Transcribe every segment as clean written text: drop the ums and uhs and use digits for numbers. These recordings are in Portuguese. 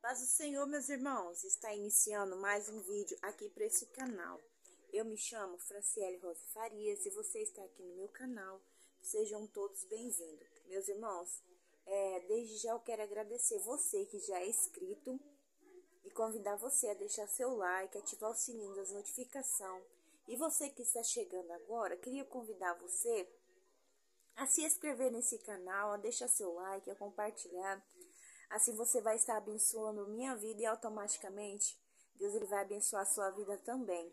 Paz do Senhor, meus irmãos, está iniciando mais um vídeo aqui para esse canal. Eu me chamo Franciele Rosa Farias e você está aqui no meu canal. Sejam todos bem-vindos. Meus irmãos, desde já eu quero agradecer você que já é inscrito e convidar você a deixar seu like, ativar o sininho das notificações. E você que está chegando agora, queria convidar você a se inscrever nesse canal, a deixar seu like, a compartilhar. Assim você vai estar abençoando minha vida e automaticamente Deus ele vai abençoar a sua vida também.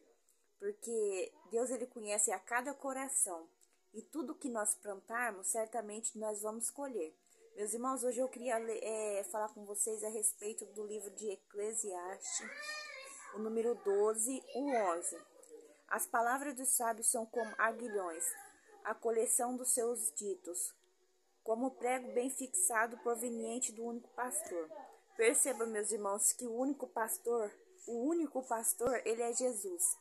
Porque Deus ele conhece a cada coração. E tudo que nós plantarmos, certamente nós vamos colher. Meus irmãos, hoje eu queria falar com vocês a respeito do livro de Eclesiastes, o número 12, o 11. As palavras dos sábios são como aguilhões, a coleção dos seus ditos, como prego bem fixado proveniente do único pastor. Perceba, meus irmãos, que o único pastor, ele é Jesus.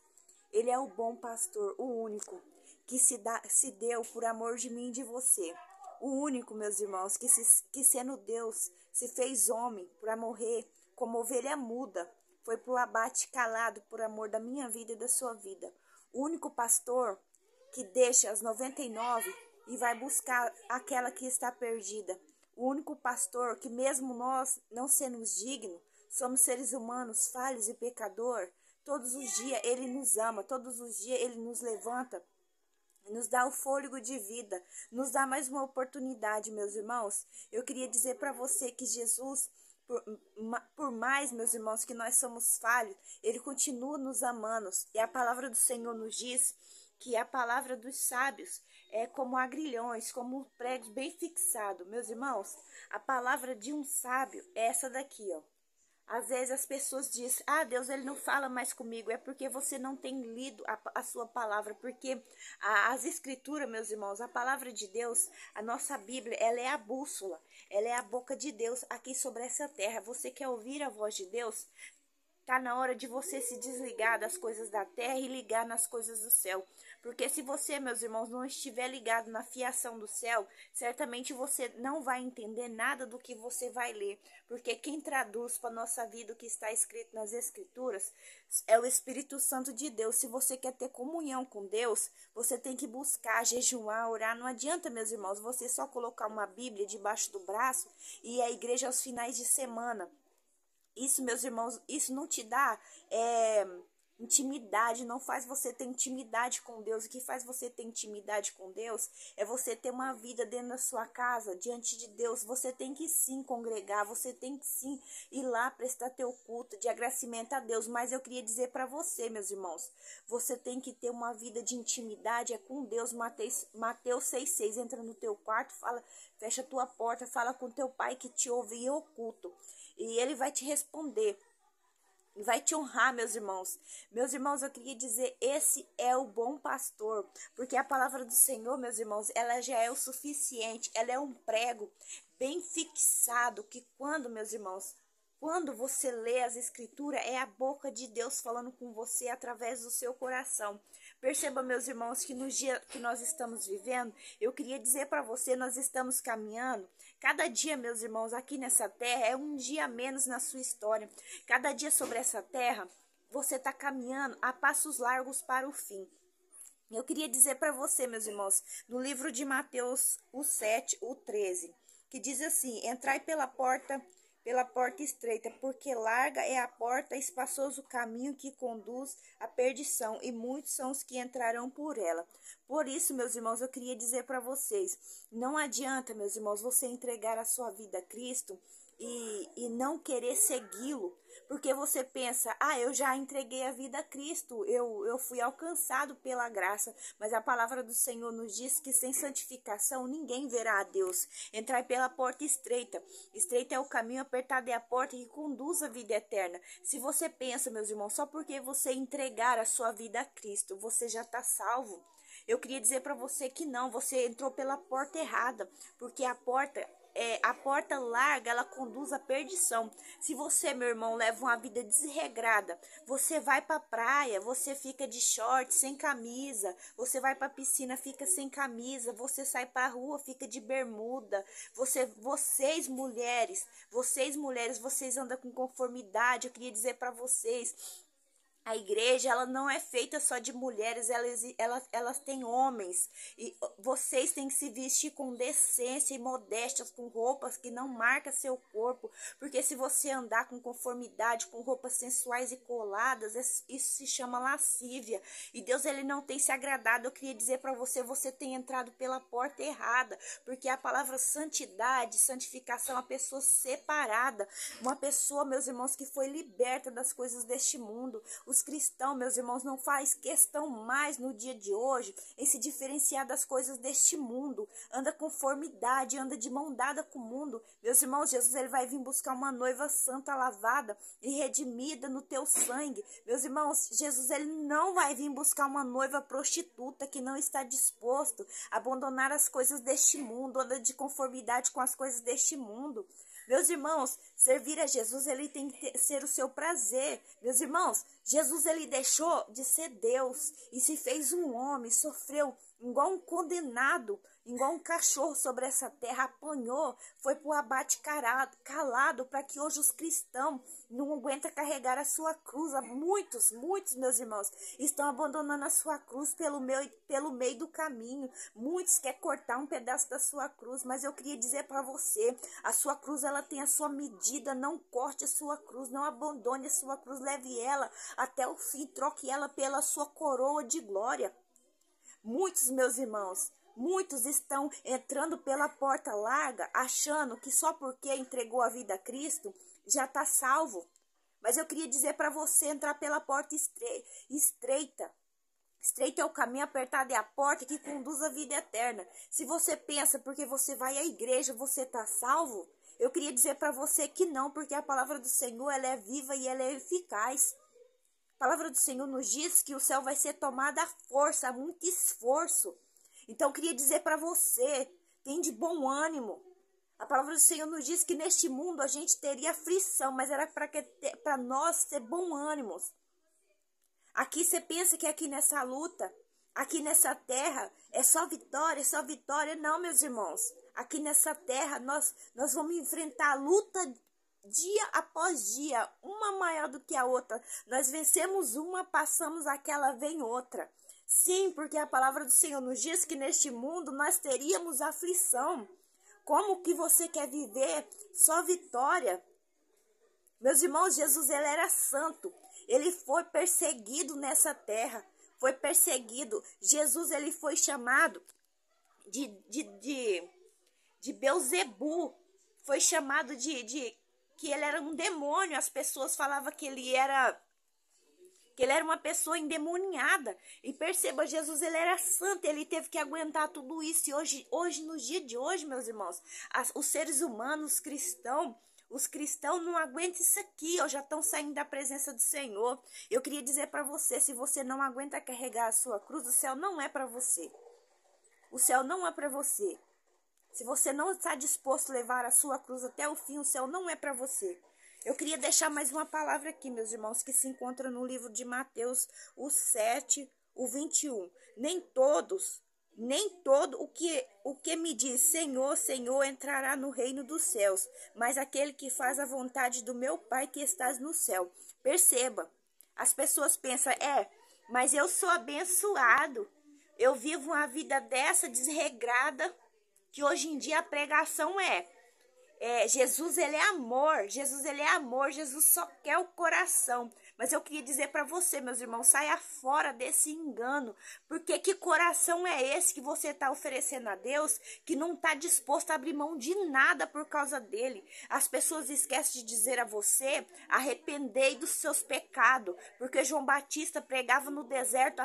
Ele é o bom pastor, o único, que se deu por amor de mim e de você. O único, meus irmãos, que sendo Deus, se fez homem para morrer como ovelha muda. Foi pro abate calado por amor da minha vida e da sua vida. O único pastor que deixa as 99 e vai buscar aquela que está perdida. O único pastor que mesmo nós não sendo dignos, somos seres humanos, falhos e pecador, todos os dias ele nos ama, todos os dias ele nos levanta, nos dá o fôlego de vida, nos dá mais uma oportunidade, meus irmãos. Eu queria dizer para você que Jesus, por mais, meus irmãos, que nós somos falhos, ele continua nos amando. E a palavra do Senhor nos diz que a palavra dos sábios é como agrilhões, como pregos bem fixados. Meus irmãos, a palavra de um sábio é essa daqui, ó. Às vezes as pessoas dizem, Deus ele não fala mais comigo, é porque você não tem lido a sua palavra, porque as escrituras, meus irmãos, a palavra de Deus, a nossa Bíblia, ela é a bússola, ela é a boca de Deus aqui sobre essa terra. Você quer ouvir a voz de Deus? Tá na hora de você se desligar das coisas da terra e ligar nas coisas do céu. Porque se você, meus irmãos, não estiver ligado na fiação do céu, certamente você não vai entender nada do que você vai ler. Porque quem traduz para a nossa vida o que está escrito nas Escrituras é o Espírito Santo de Deus. Se você quer ter comunhão com Deus, você tem que buscar, jejuar, orar. Não adianta, meus irmãos, você só colocar uma Bíblia debaixo do braço e ir à igreja aos finais de semana. Isso, meus irmãos, isso não te dá intimidade, não faz você ter intimidade com Deus. O que faz você ter intimidade com Deus é você ter uma vida dentro da sua casa, diante de Deus. Você tem que sim congregar, você tem que sim ir lá prestar teu culto de agradecimento a Deus. Mas eu queria dizer para você, meus irmãos, você tem que ter uma vida de intimidade com Deus. Mateus 6,6, entra no teu quarto, fala, fecha a tua porta, fala com teu pai que te ouve em oculto. E ele vai te responder, vai te honrar, meus irmãos. Meus irmãos, eu queria dizer, esse é o bom pastor, porque a palavra do Senhor, meus irmãos, ela já é o suficiente, ela é um prego bem fixado, que quando, meus irmãos, quando você lê as escrituras, é a boca de Deus falando com você através do seu coração. Perceba, meus irmãos, que no dia que nós estamos vivendo, eu queria dizer para você, nós estamos caminhando. Cada dia, meus irmãos, aqui nessa terra, é um dia a menos na sua história. Cada dia sobre essa terra, você está caminhando a passos largos para o fim. Eu queria dizer para você, meus irmãos, no livro de Mateus, o 7, o 13, que diz assim, entrai pela porta estreita, porque larga é a porta, espaçoso o caminho que conduz à perdição, e muitos são os que entrarão por ela. Por isso, meus irmãos, eu queria dizer para vocês, não adianta, meus irmãos, você entregar a sua vida a Cristo e não querer segui-lo, porque você pensa, eu já entreguei a vida a Cristo, eu fui alcançado pela graça, mas a palavra do Senhor nos diz que sem santificação ninguém verá a Deus. Entrai pela porta estreita, estreita é o caminho, apertada é a porta que conduz à vida eterna. Se você pensa, meus irmãos, só porque você entregar a sua vida a Cristo, você já está salvo, eu queria dizer para você que não, você entrou pela porta errada, porque a porta a porta larga, ela conduz à perdição. Se você, meu irmão, leva uma vida desregrada, você vai pra praia, você fica de short, sem camisa, você vai pra piscina, fica sem camisa, você sai pra rua, fica de bermuda, vocês mulheres, vocês andam com conformidade. Eu queria dizer pra vocês, a igreja, ela não é feita só de mulheres, elas têm homens. E vocês têm que se vestir com decência e modéstias, com roupas que não marcam seu corpo. Porque se você andar com conformidade, com roupas sensuais e coladas, isso se chama lascívia. E Deus, ele não tem se agradado. Eu queria dizer para você, você tem entrado pela porta errada. Porque a palavra santidade, santificação, a pessoa separada. Uma pessoa, meus irmãos, que foi liberta das coisas deste mundo. Os cristãos, meus irmãos, não faz questão mais no dia de hoje em se diferenciar das coisas deste mundo. Anda com conformidade, anda de mão dada com o mundo. Meus irmãos, Jesus, ele vai vir buscar uma noiva santa, lavada e redimida no teu sangue. Meus irmãos, Jesus, ele não vai vir buscar uma noiva prostituta que não está disposto a abandonar as coisas deste mundo, anda de conformidade com as coisas deste mundo. Meus irmãos, servir a Jesus, ele tem que ser o seu prazer. Meus irmãos, Jesus, ele deixou de ser Deus e se fez um homem, sofreu igual um condenado, igual um cachorro sobre essa terra, apanhou, foi pro abate calado, para que hoje os cristãos não aguentam carregar a sua cruz. Muitos, meus irmãos, estão abandonando a sua cruz pelo meio do caminho. Muitos querem cortar um pedaço da sua cruz, mas eu queria dizer para você, a sua cruz, ela tem a sua medida. Não corte a sua cruz, não abandone a sua cruz, leve ela até o fim, troque ela pela sua coroa de glória. Muitos, meus irmãos, muitos estão entrando pela porta larga, achando que só porque entregou a vida a Cristo, já está salvo. Mas eu queria dizer para você entrar pela porta estreita. Estreito é o caminho, apertado é a porta que conduz à vida eterna. Se você pensa porque você vai à igreja, você está salvo, eu queria dizer para você que não, porque a palavra do Senhor, ela é viva e ela é eficaz. A palavra do Senhor nos diz que o céu vai ser tomado à força, a muito esforço. Então, eu queria dizer para você, tem de bom ânimo. A palavra do Senhor nos diz que neste mundo a gente teria aflição, mas era para nós ter bom ânimo. Aqui você pensa que aqui nessa luta, aqui nessa terra, é só vitória, é só vitória. Não, meus irmãos. Aqui nessa terra, nós vamos enfrentar a luta dia após dia, uma maior do que a outra. Nós vencemos uma, passamos aquela, vem outra. Sim, porque a palavra do Senhor nos diz que neste mundo nós teríamos aflição. Como que você quer viver só vitória? Meus irmãos, Jesus, ele era santo. Ele foi perseguido nessa terra. Foi perseguido. Jesus, ele foi chamado de Beuzebu. Foi chamado que ele era um demônio. As pessoas falavam que ele era uma pessoa endemoniada. E perceba, Jesus, ele era santo, ele teve que aguentar tudo isso. E hoje no dia de hoje, meus irmãos, os seres humanos, os cristãos não aguentam isso aqui, já estão saindo da presença do Senhor. Eu queria dizer para você, se você não aguenta carregar a sua cruz, o céu não é para você. O céu não é para você. Se você não está disposto a levar a sua cruz até o fim, o céu não é para você. Eu queria deixar mais uma palavra aqui, meus irmãos, que se encontra no livro de Mateus, o 7, o 21. Nem todo o que me diz Senhor, Senhor, entrará no reino dos céus, mas aquele que faz a vontade do meu Pai que estás no céu. Perceba, as pessoas pensam, mas eu sou abençoado, eu vivo uma vida dessa desregrada, que hoje em dia a pregação Jesus, ele é amor, Jesus só quer o coração. Mas eu queria dizer para você, meus irmãos, saia fora desse engano, porque que coração é esse que você está oferecendo a Deus, que não está disposto a abrir mão de nada por causa dele? As pessoas esquecem de dizer a você, arrependei dos seus pecados, porque João Batista pregava no deserto,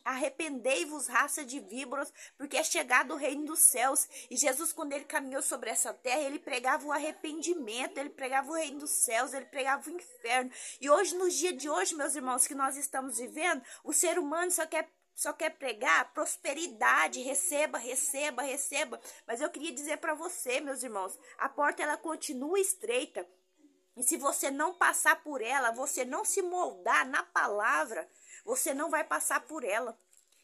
arrependei-vos, raça de víboras, porque é chegado o reino dos céus. E Jesus, quando ele caminhou sobre essa terra, ele pregava o arrependimento, ele pregava o reino dos céus, ele pregava o inferno. E hoje, nos dias de hoje, meus irmãos, que nós estamos vivendo, o ser humano só quer pregar prosperidade, receba, receba, receba. Mas eu queria dizer para você, meus irmãos, a porta ela continua estreita. E se você não passar por ela, você não se moldar na palavra, você não vai passar por ela.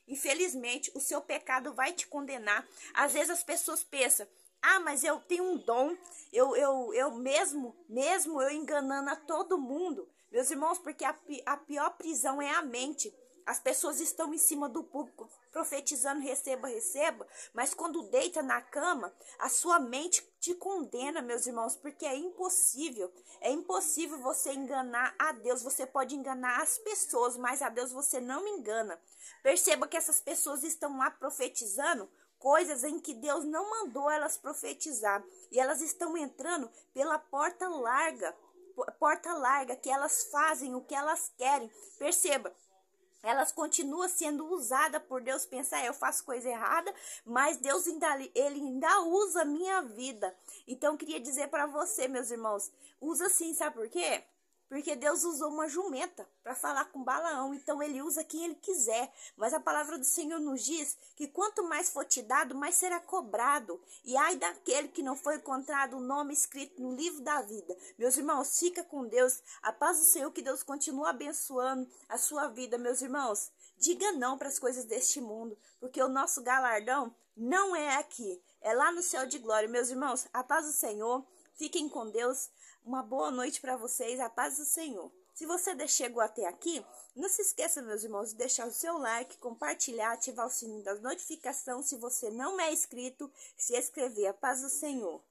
Infelizmente, o seu pecado vai te condenar. Às vezes as pessoas pensam, ah, mas eu tenho um dom, eu mesmo eu enganando a todo mundo. Meus irmãos, porque a pior prisão é a mente. As pessoas estão em cima do público profetizando, receba, receba, mas quando deita na cama, a sua mente te condena, meus irmãos, porque é impossível você enganar a Deus. Você pode enganar as pessoas, mas a Deus você não engana. Perceba que essas pessoas estão lá profetizando coisas em que Deus não mandou elas profetizar, e elas estão entrando pela porta larga, que elas fazem o que elas querem. Perceba, elas continuam sendo usadas por Deus. Pensa, eu faço coisa errada, mas Deus ele ainda usa a minha vida. Então, eu queria dizer para você, meus irmãos, usa sim, sabe por quê? Porque Deus usou uma jumenta para falar com Balaão, então ele usa quem ele quiser. Mas a palavra do Senhor nos diz que quanto mais for te dado, mais será cobrado. E ai daquele que não foi encontrado o nome escrito no livro da vida. Meus irmãos, fica com Deus. A paz do Senhor, que Deus continue abençoando a sua vida, meus irmãos. Diga não para as coisas deste mundo, porque o nosso galardão não é aqui, é lá no céu de glória. Meus irmãos, a paz do Senhor, fiquem com Deus. Uma boa noite para vocês, a paz do Senhor. Se você chegou até aqui, não se esqueça, meus irmãos, de deixar o seu like, compartilhar, ativar o sininho das notificações. Se você não é inscrito, se inscrever. A paz do Senhor.